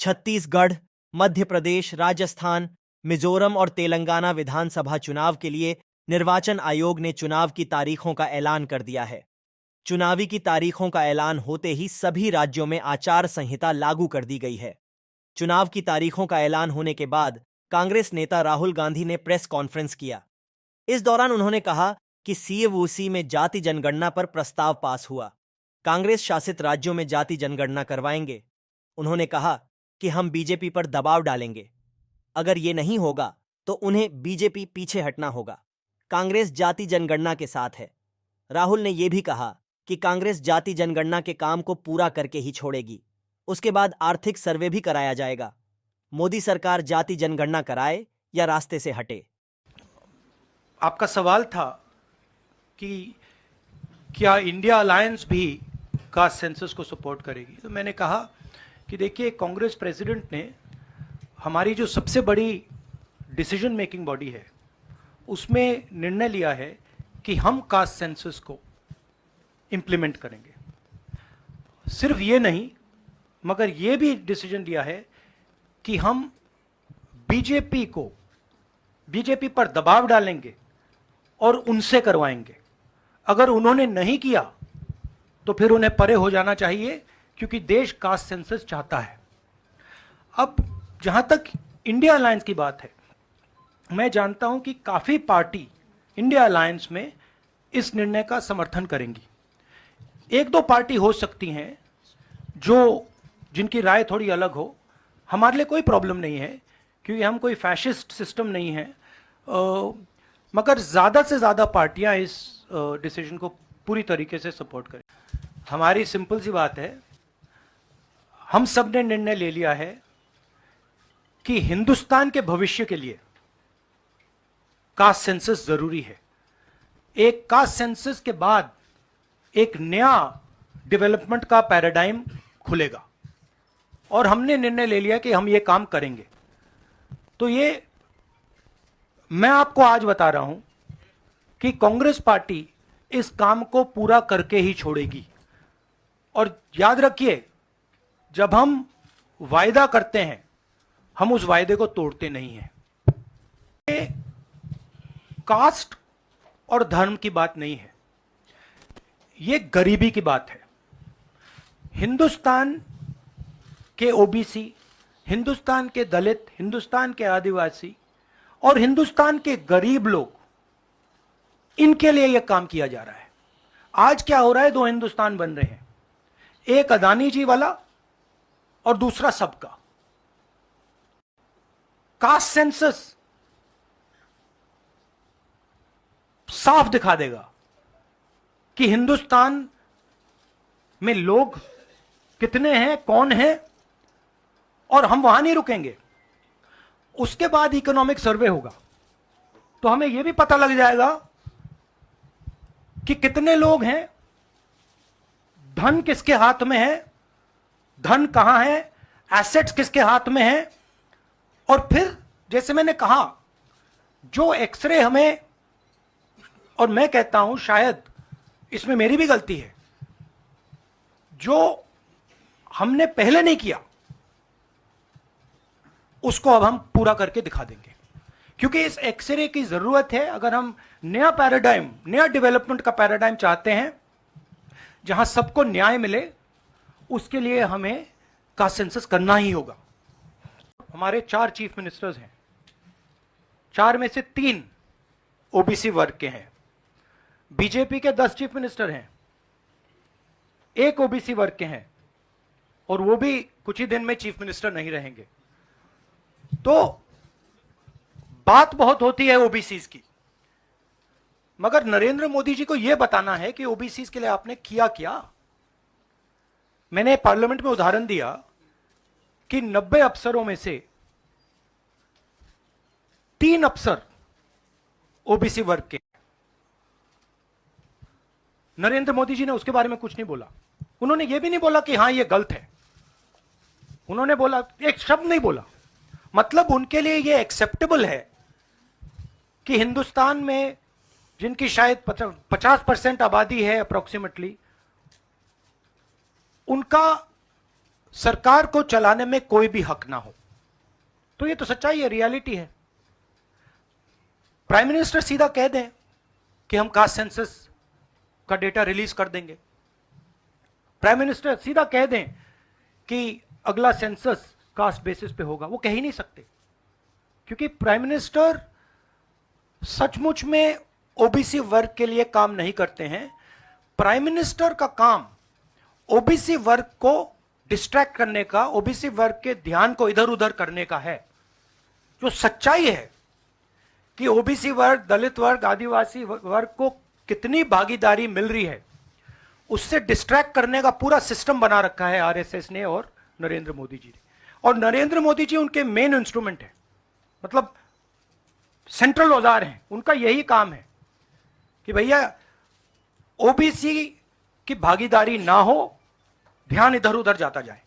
छत्तीसगढ़, मध्य प्रदेश, राजस्थान, मिजोरम और तेलंगाना विधानसभा चुनाव के लिए निर्वाचन आयोग ने चुनाव की तारीखों का ऐलान कर दिया है। चुनावी की तारीखों का ऐलान होते ही सभी राज्यों में आचार संहिता लागू कर दी गई है। चुनाव की तारीखों का ऐलान होने के बाद कांग्रेस नेता राहुल गांधी ने प्रेस कॉन्फ्रेंस किया। इस दौरान उन्होंने कहा कि सीएओसी में जाति जनगणना पर प्रस्ताव पास हुआ। कांग्रेस शासित राज्यों में जाति जनगणना करवाएंगे। उन्होंने कहा कि हम बीजेपी पर दबाव डालेंगे। अगर ये नहीं होगा तो उन्हें बीजेपी पीछे हटना होगा। कांग्रेस जाति जनगणना के साथ है। राहुल ने यह भी कहा कि कांग्रेस जाति जनगणना के काम को पूरा करके ही छोड़ेगी। उसके बाद आर्थिक सर्वे भी कराया जाएगा। मोदी सरकार जाति जनगणना कराए या रास्ते से हटे। आपका सवाल था कि क्या इंडिया अलायंस भी कास्ट सेंसस को सपोर्ट करेगी, तो मैंने कहा कि देखिए, कांग्रेस प्रेसिडेंट ने हमारी जो सबसे बड़ी डिसीजन मेकिंग बॉडी है उसमें निर्णय लिया है कि हम कास्ट सेंसस को इंप्लीमेंट करेंगे। सिर्फ ये नहीं, मगर ये भी डिसीजन लिया है कि हम बीजेपी पर दबाव डालेंगे और उनसे करवाएंगे। अगर उन्होंने नहीं किया तो फिर उन्हें परे हो जाना चाहिए, क्योंकि देश कास्ट सेंसस चाहता है। अब जहां तक इंडिया अलायंस की बात है, मैं जानता हूं कि काफी पार्टी इंडिया अलायंस में इस निर्णय का समर्थन करेंगी। एक दो पार्टी हो सकती हैं जिनकी राय थोड़ी अलग हो। हमारे लिए कोई प्रॉब्लम नहीं है, क्योंकि हम कोई फैशिस्ट सिस्टम नहीं है। मगर ज़्यादा से ज़्यादा पार्टियां इस डिसीजन को पूरी तरीके से सपोर्ट करें। हमारी सिंपल सी बात है, हम सब ने निर्णय ले लिया है कि हिंदुस्तान के भविष्य के लिए कास्ट सेंसस जरूरी है। एक कास्ट सेंसस के बाद एक नया डेवलपमेंट का पैराडाइम खुलेगा और हमने निर्णय ले लिया कि हम ये काम करेंगे। तो ये मैं आपको आज बता रहा हूं कि कांग्रेस पार्टी इस काम को पूरा करके ही छोड़ेगी। और याद रखिए, जब हम वायदा करते हैं हम उस वायदे को तोड़ते नहीं हैं। ये कास्ट और धर्म की बात नहीं है, ये गरीबी की बात है। हिंदुस्तान के ओबीसी, हिंदुस्तान के दलित, हिंदुस्तान के आदिवासी और हिंदुस्तान के गरीब लोग, इनके लिए यह काम किया जा रहा है। आज क्या हो रहा है, दो हिंदुस्तान बन रहे हैं, एक अदानी जी वाला और दूसरा सबका। कास्ट सेंसस साफ दिखा देगा कि हिंदुस्तान में लोग कितने हैं, कौन है, और हम वहां नहीं रुकेंगे। उसके बाद इकोनॉमिक सर्वे होगा तो हमें यह भी पता लग जाएगा कि कितने लोग हैं, धन किसके हाथ में है, धन कहां है, एसेट्स किसके हाथ में है। और फिर जैसे मैंने कहा, जो एक्सरे हमें, और मैं कहता हूं शायद इसमें मेरी भी गलती है, जो हमने पहले नहीं किया उसको अब हम पूरा करके दिखा देंगे, क्योंकि इस एक्सरे की जरूरत है। अगर हम नया पैराडाइम, नया डेवलपमेंट का पैराडाइम चाहते हैं जहां सबको न्याय मिले, उसके लिए हमें कास्ट सेंसस करना ही होगा। हमारे 4 चीफ मिनिस्टर्स हैं, 4 में से 3 ओबीसी वर्ग के हैं। बीजेपी के 10 चीफ मिनिस्टर हैं, 1 ओबीसी वर्ग के हैं, और वो भी कुछ ही दिन में चीफ मिनिस्टर नहीं रहेंगे। तो बात बहुत होती है ओबीसीज की, मगर नरेंद्र मोदी जी को यह बताना है कि ओबीसीज के लिए आपने किया क्या। मैंने पार्लियामेंट में उदाहरण दिया कि 90 अफसरों में से 3 अफसर ओबीसी वर्ग के। नरेंद्र मोदी जी ने उसके बारे में कुछ नहीं बोला। उन्होंने यह भी नहीं बोला कि हां यह गलत है, उन्होंने बोला, एक शब्द नहीं बोला। मतलब उनके लिए यह एक्सेप्टेबल है कि हिंदुस्तान में जिनकी शायद 50% आबादी है अप्रोक्सीमेटली, उनका सरकार को चलाने में कोई भी हक ना हो। तो ये तो सच्चाई है, रियलिटी है। प्राइम मिनिस्टर सीधा कह दें कि हम कास्ट सेंसस का डेटा रिलीज कर देंगे। प्राइम मिनिस्टर सीधा कह दें कि अगला सेंसस कास्ट बेसिस पे होगा, वो कह ही नहीं सकते, क्योंकि प्राइम मिनिस्टर सचमुच में ओबीसी वर्ग के लिए काम नहीं करते हैं। प्राइम मिनिस्टर का काम ओबीसी वर्ग को डिस्ट्रैक्ट करने का, ओबीसी वर्ग के ध्यान को इधर उधर करने का है। जो सच्चाई है कि ओबीसी वर्ग, दलित वर्ग, आदिवासी वर्ग को कितनी भागीदारी मिल रही है, उससे डिस्ट्रैक्ट करने का पूरा सिस्टम बना रखा है आरएसएस ने और नरेंद्र मोदी जी ने। और नरेंद्र मोदी जी उनके मेन इंस्ट्रूमेंट है, मतलब सेंट्रल औजार हैं। उनका यही काम है कि भैया ओबीसी की भागीदारी ना हो, ध्यान इधर उधर जाता जाए।